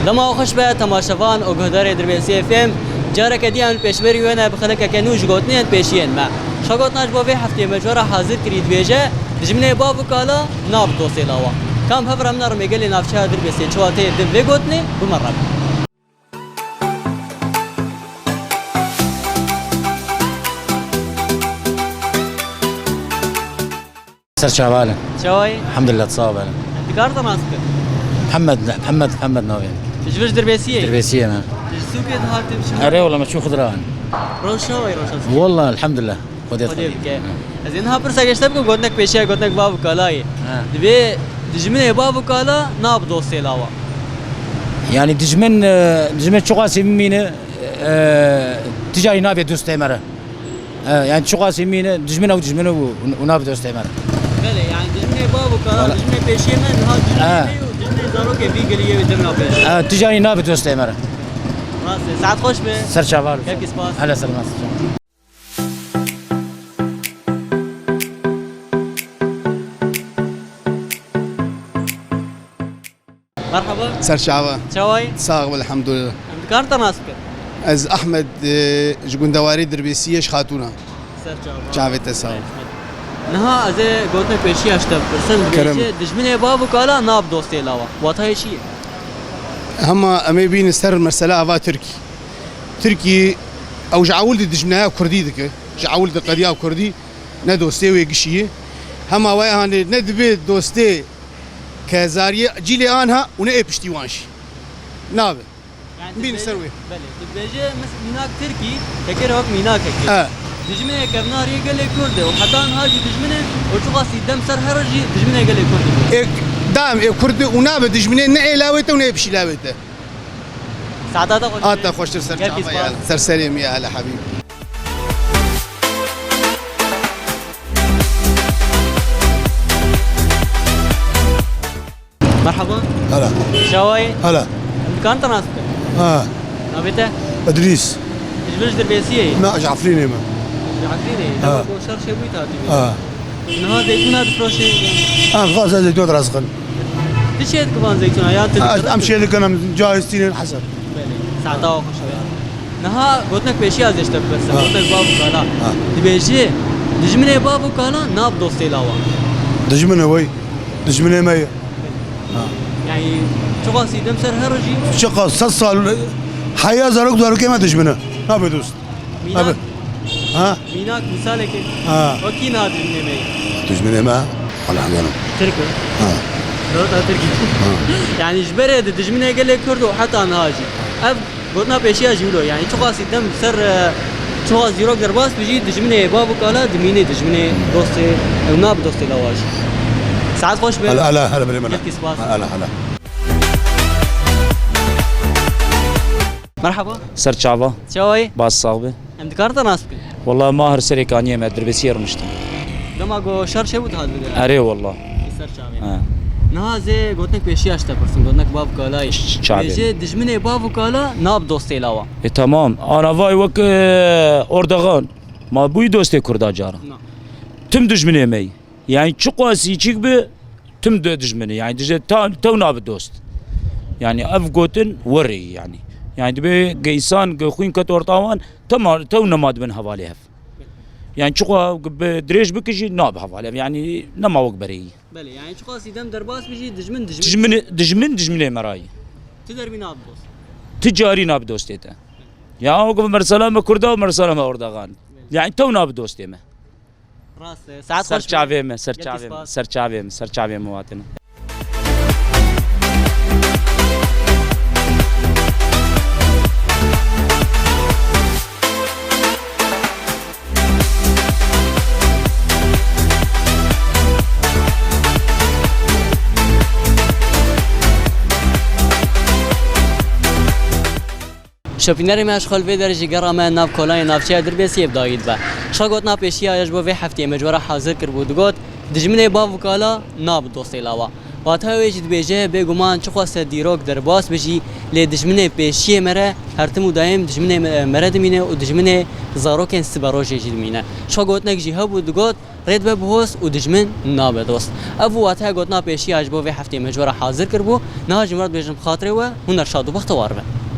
لما خوش به تماشاوان و گهدار دربیسی فیلم جارك ديان البيشمري وانا بخلك كانوج قوتنين بيشين ما شقوتناش بو في هفته مجوره حاضر كريد بيجه دجمنه باب وكالا ناب دوسي لاوا كم هفر منار ميغلي نافشا دربيسي چواتي دم في قوتني بمرب سر شعبان شوي الحمد لله تصاب انا دكارت ماسك محمد نوين تجوش دربيسيه دربيسيه انا سوق هات بشهر اري والله ما تشوف خضران روشوي والله الحمد لله خديت زين ها برسا گشتم کو گودنک پیشیا گودنک باب کالای دبی دجمنه باب کالا ناب دوستی لاوا يعني دجمن شقاسي مينه تجاري نابي دوست مره يعني شقاسي مينه دجمنه ونابي دوست مره بله يعني دجمنه باب کالا دجمنه پیشیا من ها دجمنه زارو که بی گلیه دمنا پیش تجاري نابي دوست مره راس ساعت خوش به سر شعبان كيف سباس هلا سلامات مرحبا سر شعبان شوي صاغ والحمد لله كارتا ماسك از احمد جگوندواری دربیسیه خاتونا سر جاوید صاغ نها از گوتن پیشی اشتب پرسن دجمنه باب کالا ناب دوستی لاوا واتای چی هما اما بين سر مرسلا افا تركي او جعولد دجمناها كردي دك جعولد قضيه كردي ندوستي ويقشيه هما ويا ندبي دوستي كزاريه جيلي انها ونقي بشتيوانش نابه بين سروي بله بيجي مثلا ميناك تركي تكير هوك ميناك هيك دجمنه كبنار يقال لي كرد وحتى هاجي دجمنه وتقاسي دم سر هرجي دجمنه يقال لي كرد دام كرد ونابه دجمنه نقي لاوته ونقي بشي لاوته سعادتك خوش خوش سر سليم يا هلا حبيبي مرحبا هلا شوي هلا كان تناسك نبيته ادريس تجبرش دربيسيه ما جعفريني ما عقليني لما شر شيء بيتاتي نها زيتونات فروشي خلاص زيتون راسخن تشيت كمان زيتون يا امشي لك انا جاهز تين حسب ساعتا خوش نها قلتلك بيشي از اشتب بس قلتلك بابو كالا تبيجي دجمنه بابو كالا ناب دوستي لاوا دجمنه مي يعني شو قاسي دم سر هرجي شقه صال حياه زرق دار كما دجمنه ما بدوست ميناك ميناك مثالك وكي نادر مي دجمنه ما على حمانا تركي لو تركي يعني جبره دجمنه قال لك كردو حتى انا هاجي اب قلنا بيشي اجيلو يعني شو قاسي دم سر شو قاسي روك درباس بيجي دجمنه بابو كالا دمينه دجمنه دوستي وناب دوستي لواج ساعات خوش به هلا بالمنى هلا مرحبا سر شعبان شوي باص صاغبه عند كارتا ناسك والله ماهر سريكانيه ما دربيسيه رمشتم لما جو شر شي بود هذا اري والله سر شعبي نازه قلتلك بيشي اشتا برسن قلتلك باب كالاي بيجي دجمنه باب كالا ناب دوستي لاوا تمام انا واي وك اردغان ما بوي دوستي كردا جارا تم دجمنه مي يعني چقاسي چيك به تم دجمنه يعني دجه تو ناب دوست يعني اف قوتن وري يعني دبي قيسان خوين كتورطاوان تم تو نماد من حواليها يعني شقا بدريج بكجي ناب حواليها يعني نما وق بري بله يعني شو قاسي دم درباس بيجي دجمنه مراي تدربي ناب دوست تجاري ناب دوستيته يا وقف مرسلام كردا ومرسلام اردغان يعني تو ناب دوستيمه راس ساعات خوش سر چاوي مواطن شوپینری مشغول به درجه گرام ناف کلای نافچه دربیسی بداید با شاگوت ناپیشی آیش بو حفتی مجبور حاضر کرد بود گوت دجمنه باو کالا ناب دوستی لاوا هاتها ویجد بیجه بگمان چه خواست دیروک در باس بجی لی دجمنه پیشیه مره هرتم و دایم دجمنه مره دمینه و دجمنه زاروکن سباروش یجید مینه شو گوت نگجی هبود گوت رید به بهوس و دجمن نابه دوست ابو هاتها گوت نا پیشی اجبو و هفته مجبور حاضر کربو نه جمرات بیجم خاطره و هنر شاد و بخت واربه